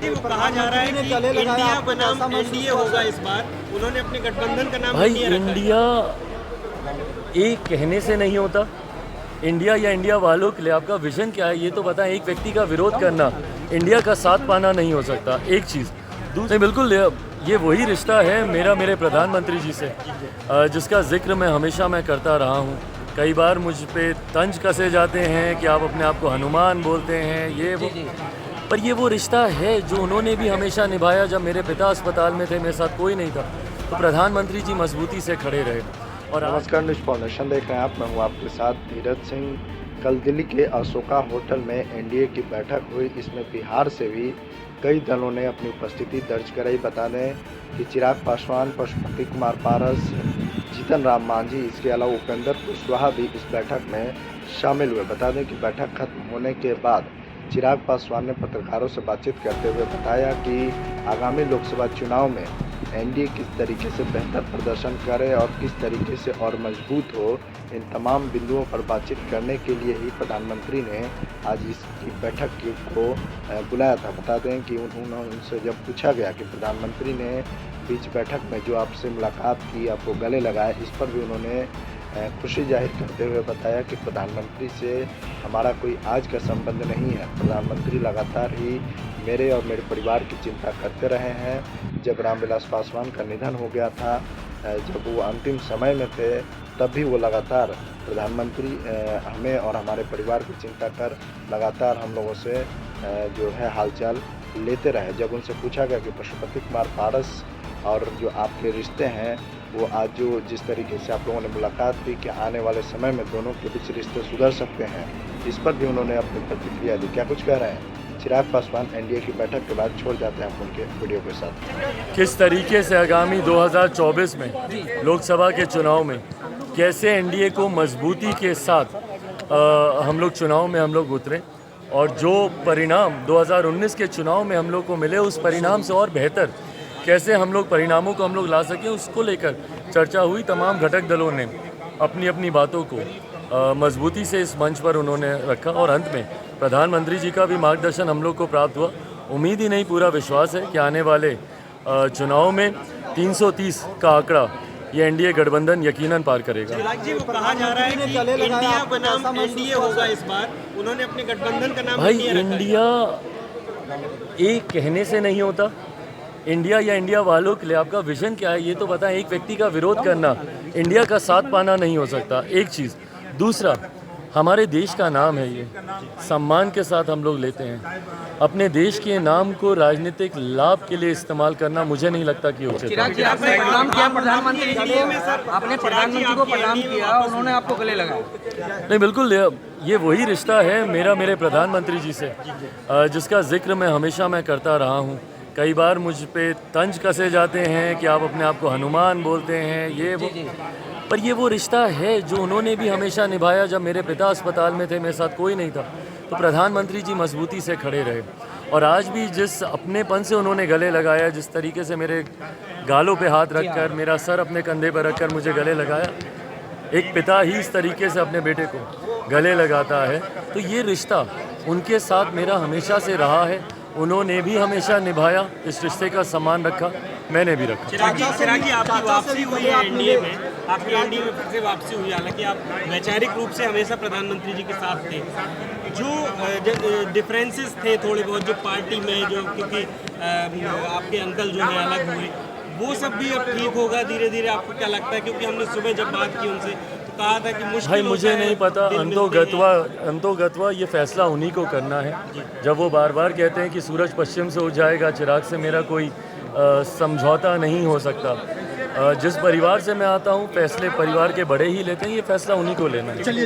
वो कहा जा रहा है कि इंडिया बनाम एनडीए होगा इस बार। उन्होंने अपने गठबंधन का नाम भाई इंडिया रखा है। इंडिया एक कहने से नहीं होता। इंडिया या इंडिया वालों के लिए आपका विजन क्या है ये तो बताएं। एक व्यक्ति का विरोध करना इंडिया का साथ पाना नहीं हो सकता। एक चीज़ दूसरी, बिल्कुल ये वही रिश्ता है मेरा मेरे प्रधानमंत्री जी से, जिसका जिक्र मैं करता रहा हूँ। कई बार मुझ पे तंज कसे जाते हैं कि आप अपने आप को हनुमान बोलते हैं, ये वो, पर ये वो रिश्ता है जो उन्होंने भी हमेशा निभाया। जब मेरे पिता अस्पताल में थे, मेरे साथ कोई नहीं था, तो प्रधानमंत्री जी मजबूती से खड़े रहे। और नमस्कार, न्यूज़ फाउंडेशन देख रहे हैं आप। मैं हूं आपके साथ धीरज सिंह। कल दिल्ली के अशोका होटल में एनडीए की बैठक हुई। इसमें बिहार से भी कई दलों ने अपनी उपस्थिति दर्ज कराई। बता दें कि चिराग पासवान, पशुपति कुमार पारस, जीतन राम मांझी, इसके अलावा उपेंद्र कुशवाहा भी इस बैठक में शामिल हुए। बता दें कि बैठक खत्म होने के बाद चिराग पासवान ने पत्रकारों से बातचीत करते हुए बताया कि आगामी लोकसभा चुनाव में एनडीए किस तरीके से बेहतर प्रदर्शन करे और किस तरीके से और मजबूत हो, इन तमाम बिंदुओं पर बातचीत करने के लिए ही प्रधानमंत्री ने आज इसकी बैठक को बुलाया था। बता दें कि उनसे जब पूछा गया कि प्रधानमंत्री ने बीच बैठक में जो आपसे मुलाकात की, आपको गले लगाया, इस पर भी उन्होंने खुशी जाहिर करते हुए बताया कि प्रधानमंत्री से हमारा कोई आज का संबंध नहीं है। प्रधानमंत्री लगातार ही मेरे और मेरे परिवार की चिंता करते रहे हैं। जब रामविलास पासवान का निधन हो गया था, जब वो अंतिम समय में थे, तब भी वो लगातार प्रधानमंत्री हमें और हमारे परिवार की चिंता कर लगातार हम लोगों से जो है हालचाल लेते रहे। जब उनसे पूछा गया कि पशुपति कुमार पारस और जो आपके रिश्ते हैं, वो आज जो जिस तरीके से आप लोगों ने मुलाकात की कि आने वाले समय में दोनों के बीच रिश्ते सुधर सकते हैं, इस पर भी उन्होंने अपनी प्रतिक्रिया दी। क्या कुछ कह रहे हैं चिराग पासवान एनडीए की बैठक के बाद? छोड़ जाते हैं आप उनके वीडियो के साथ। किस तरीके से आगामी 2024 में लोकसभा के चुनाव में कैसे एनडीए को मजबूती के साथ हम लोग चुनाव में हम लोग उतरे, और जो परिणाम 2019 के चुनाव में हम लोग को मिले, उस परिणाम से और बेहतर कैसे हम लोग परिणामों को हम लोग ला सकें, उसको लेकर चर्चा हुई। तमाम घटक दलों ने अपनी अपनी बातों को मजबूती से इस मंच पर उन्होंने रखा, और अंत में प्रधानमंत्री जी का भी मार्गदर्शन हम लोग को प्राप्त हुआ। उम्मीद ही नहीं, पूरा विश्वास है कि आने वाले चुनाव में 330 का आंकड़ा ये एनडीए गठबंधन यकीनन पार करेगा। चिराग जी, वो कहा जा रहा है कि इंडिया बनाम एनडीए होगा इस बार। उन्होंने अपने गठबंधन का नाम भाई इंडिया रखा है। इंडिया एक कहने से नहीं होता। इंडिया या इंडिया वालों के लिए आपका विजन क्या है ये तो बताएं। एक व्यक्ति का विरोध करना इंडिया का साथ पाना नहीं हो सकता। एक चीज़ दूसरा, हमारे देश का नाम है, ये सम्मान के साथ हम लोग लेते हैं। अपने देश के नाम को राजनीतिक लाभ के लिए इस्तेमाल करना मुझे नहीं लगता कि उचित है। चिराग जी, आपने प्रणाम किया प्रधानमंत्री जी को, आपने प्रधानमंत्री को प्रणाम किया, उन्होंने आपको गले लगाया। नहीं, बिल्कुल ये वही रिश्ता है मेरा मेरे प्रधानमंत्री जी से, जिसका जिक्र मैं करता रहा हूँ। कई बार मुझ पे तंज कसे जाते हैं कि आप अपने आप को हनुमान बोलते हैं, ये वो, पर ये वो रिश्ता है जो उन्होंने भी हमेशा निभाया। जब मेरे पिता अस्पताल में थे, मेरे साथ कोई नहीं था, तो प्रधानमंत्री जी मजबूती से खड़े रहे। और आज भी जिस अपनेपन से उन्होंने गले लगाया, जिस तरीके से मेरे गालों पे हाथ रखकर, मेरा सर अपने कंधे पर रखकर मुझे गले लगाया, एक पिता ही इस तरीके से अपने बेटे को गले लगाता है, तो ये रिश्ता उनके साथ मेरा हमेशा से रहा है। उन्होंने भी हमेशा निभाया, इस रिश्ते का सम्मान रखा, मैंने भी रखा। चिराग जी, आपकी वापसी हुई है एनडीए में, आपकी एनडीए में फिर से वापसी हुई। हालांकि आप वैचारिक रूप से हमेशा प्रधानमंत्री जी के साथ थे। जो डिफरेंसेस थे थोड़े बहुत जो पार्टी में, जो क्योंकि आपके अंकल जो है अलग हुए, वो सब भी अब ठीक होगा धीरे धीरे? आपको क्या लगता है? क्योंकि हमने सुबह जब बात की उनसे तो कहा था कि मुश्किल भाई मुझे नहीं पता, अंतोगत्वा ये फैसला उन्हीं को करना है। जब वो बार बार कहते हैं कि सूरज पश्चिम से उग जाएगा, चिराग से मेरा कोई समझौता नहीं हो सकता। जिस परिवार से मैं आता हूँ, फैसले परिवार के बड़े ही लेते हैं, ये फैसला उन्हीं को लेना है।